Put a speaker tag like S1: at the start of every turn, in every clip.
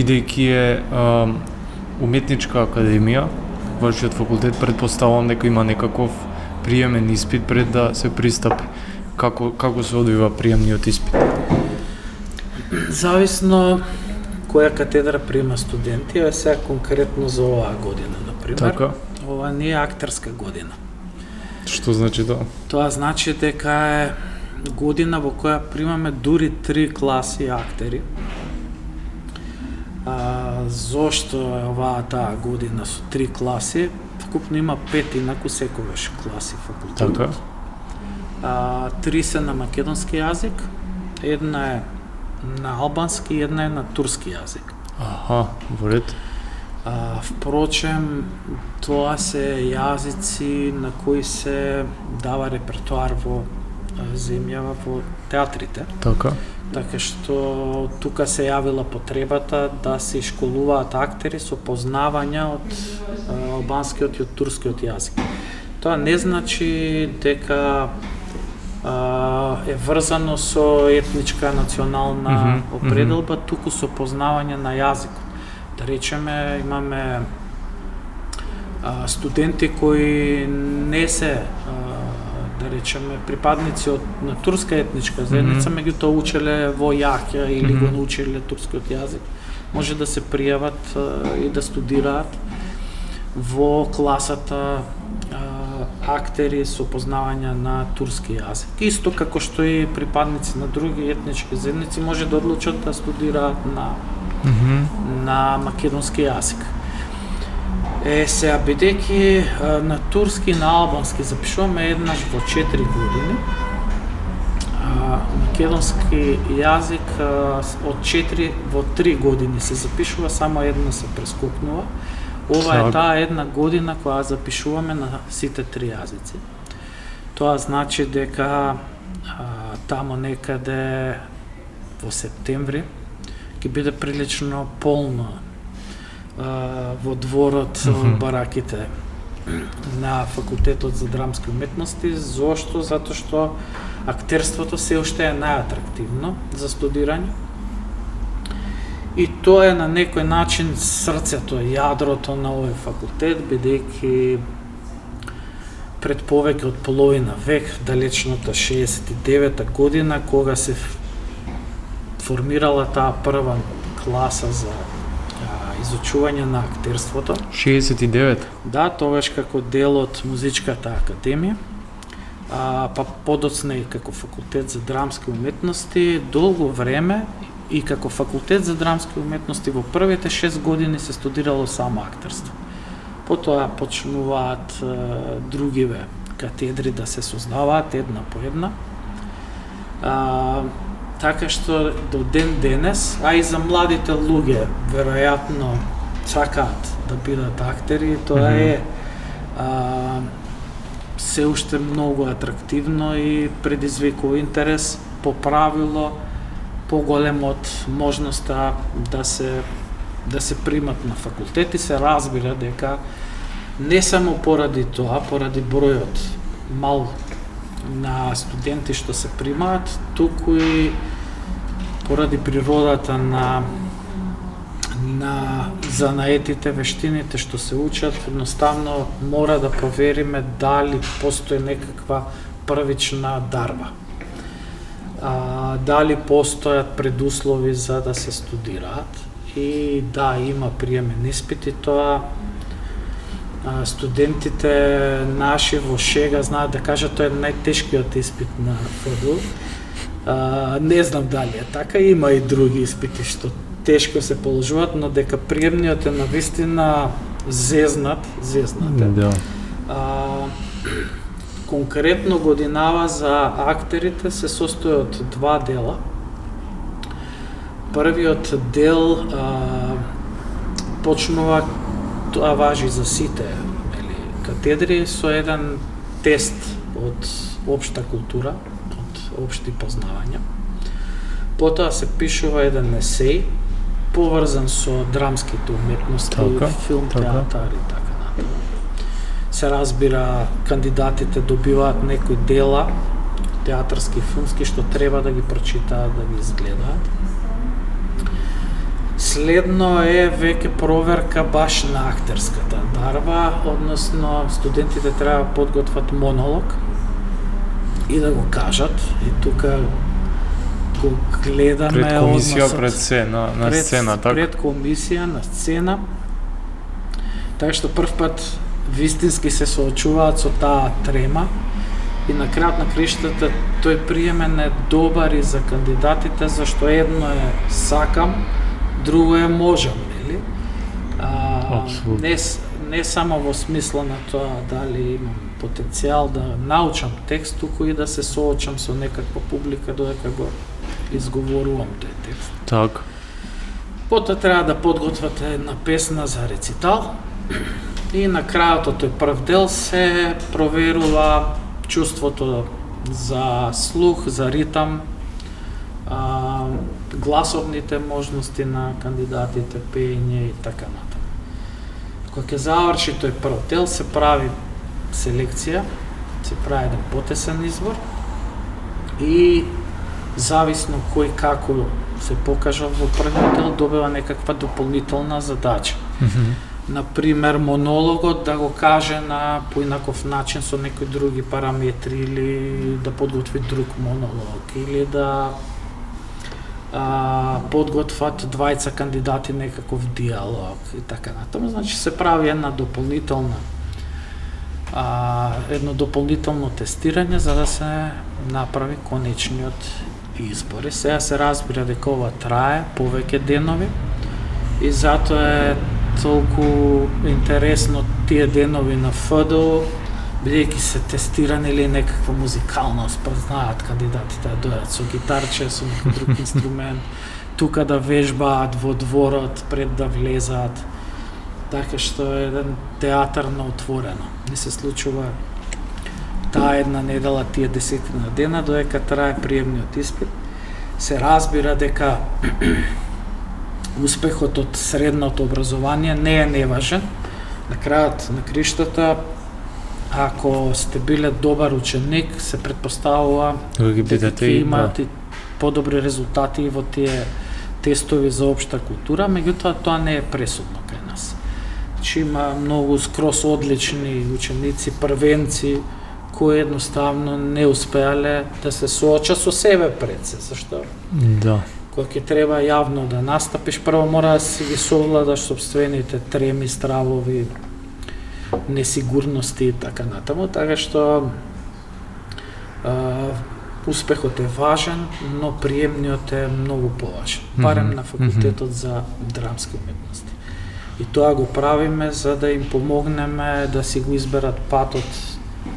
S1: бидејќи е уметничка академија, вашиот факултет, предпоставувам дека има некаков приемен испит пред да се пристапи. Како се одвива приемниот испит?
S2: Зависно која катедра приема студенти, а сега конкретно за оваа година, например.
S1: Така.
S2: Ова не е актерска година.
S1: Што значи тоа?
S2: Тоа значи дека е година во која примаме дури 3 класи актери. Зошто е оваа таа година со 3 класи? Вкупно има 5 инаку секогаш класи факултетот.
S1: Така.
S2: 3 се на македонски јазик, една е на албански и една е на турски јазик.
S1: Аха, во ред.
S2: Впрочем, тоа се јазици на кои се дава репертоар во земјава, во театрите.
S1: Така.
S2: Така што тука се јавила потребата да се школуваат актери со познавања од албанскиот и од турскиот јазик. Тоа не значи дека е врзано со етничка национална определба, туку со познавање на јазикот. Да речеме, имаме студенти кои не се да речеме припадници на турска етничка заедница, меѓутоа учеле во Јахја или го научиле турскиот јазик, може да се пријават и да студираат во класата актери со познавање на турски јазик. Исто како што и припадници на други етнички заедници може да одлучат да студираат на македонски јазик. Сега, бидејќи на турски и на албански запишуваме еднаш во 4 години, македонски јазик од 4 во 3 години се запишува, само една се прескокнува. Ова е таа една година која запишуваме на сите 3 јазици. Тоа значи дека тамо некаде во септември ќе биде прилично полно во дворот бараките на факултетот за драмски уметности. Зошто? Затоа што актерството се уште е најатрактивно за студирање. И тоа е на некој начин срцето, јадрото на овој факултет, бидејќи пред повеќе од половина век, далечната 69-та година, кога се формирала таа прва класа за изучување на актерството.
S1: 69?
S2: Да, тогаш како дел од музичката академија, па подоцна и како факултет за драмски уметности, долго време и како факултет за драмски уметности во првите 6 години се студирало само актерство. Потоа почнуваат другиве катедри да се создаваат една по една. Така што до ден денес, а и за младите луѓе веројатно сакаат да бидат актери, тоа е се уште многу атрактивно и предизвикува интерес, по правило поголем од можноста да се примат на факултети. Се разбира дека не само поради тоа, поради бројот мал на студенти што се примаат, туку и поради природата на занаетите, вештините што се учат, едноставно мора да провериме дали постои некаква првична дарба. Дали постојат предуслови за да се студираат. И да, има приемен испит и тоа студентите наши во шега знаат да кажат тоа е најтешкиот испит на ФДУ. Не знам дали е така, има и други испити што тешко се положуваат, но дека приемниот е навистина зезнат е.
S1: Да.
S2: Конкретно годинава за актерите се состои од 2 дела. Првиот дел почнува, тоа важи за сите катедри, со еден тест од општа култура, од општи познавања. Потоа се пишува еден есеј, поврзан со драмските уметности, филм, театар и така натаму. Се разбира, кандидатите добиваат некои дела, театарски и филмски, што треба да ги прочитаат, да ги изгледаат. Следно е веќе проверка баш на актерската дарба, односно студентите треба да подготват монолог и да го кажат. И тука го гледаме
S1: Пред комисија,
S2: односот,
S1: пред се, на сцена, така?
S2: Пред комисија, на сцена. Така што прв пат вистински се соочуваат со таа трема и на крајот на криштата тој приемен е добар и за кандидатите, зашто едно е сакам, друго е можам, нели? Не само во смисла на тоа дали имам потенцијал да научам текст, туку и да се соочам со некаква публика додека го изговорувам тој текст.
S1: Так.
S2: Потоа треба да подготвате една песна за рецитал и на крајот од тој прв дел се проверува чувството за слух, за ритам, гласовните можности на кандидатите, пеење и така натаму. Кога ќе заврши тој прв дел, се прави селекција, се прави еден потесен избор и зависно кој како се покажа во првиот дел, добива некаква дополнителна задача. Например, монологот да го каже на поинаков начин со некои други параметри или да подготви друг монолог или да подготват двајца кандидати некаков диалог и така натаму. Значи се прави една дополнителна едно дополнително тестирање за да се направи конечниот избор. И сега се разбира дека ова трае повеќе денови и затоа е толку интересно тие денови на ФДО, бидејќи се тестирани или некаква музикалност, па знаат кандидатите да дојдат со гитарче, со некој друг инструмент, тука да вежбаат во дворот пред да влезаат. Така што е еден театар на отворено. Не се случува таа една недела, тие 10 дена, додека трае приемниот испит. Се разбира дека успехот од средното образование не е неважен. На крајот на криштата, ако сте биле добар ученик, се предпоставува дека ќе имате подобри резултати во тие тестови за општа култура, меѓутоа тоа не е пресудно кај нас. Значи има многу скрос одлични ученици, првенци, кои едноставно не успеале да се соочат со себе пред се, зашто?
S1: Да.
S2: Кога ќе треба јавно да настапиш, прво мора да си ги совладаш собствените треми, стравови, несигурности и така натаму, така што успехот е важен, но приемниот е многу поважен, барем на факултетот за драмски уметности. И тоа го правиме за да им помогнеме да си го изберат патот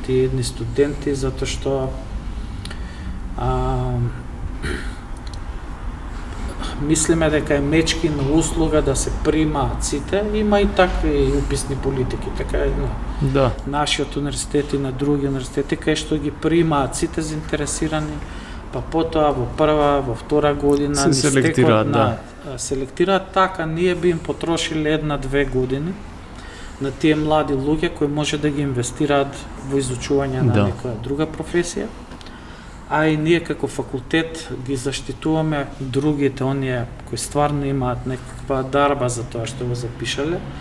S2: тие едни студенти, затоа што мислиме дека е мечки на услуга да се примаат сите, има и такви уписни политики, така е на нашиот универзитет и на други универзитети, кај што ги примаат сите заинтересирани, па потоа во прва, во втора година
S1: се селектираат,
S2: селектираат така, ние би им потрошиле 1-2 години на тие млади луѓе кои може да ги инвестираат во изучување на некоја друга професија, а и ние како факултет ги заштитуваме другите, оние кои стварно имаат некаква дарба за тоа што го запишале,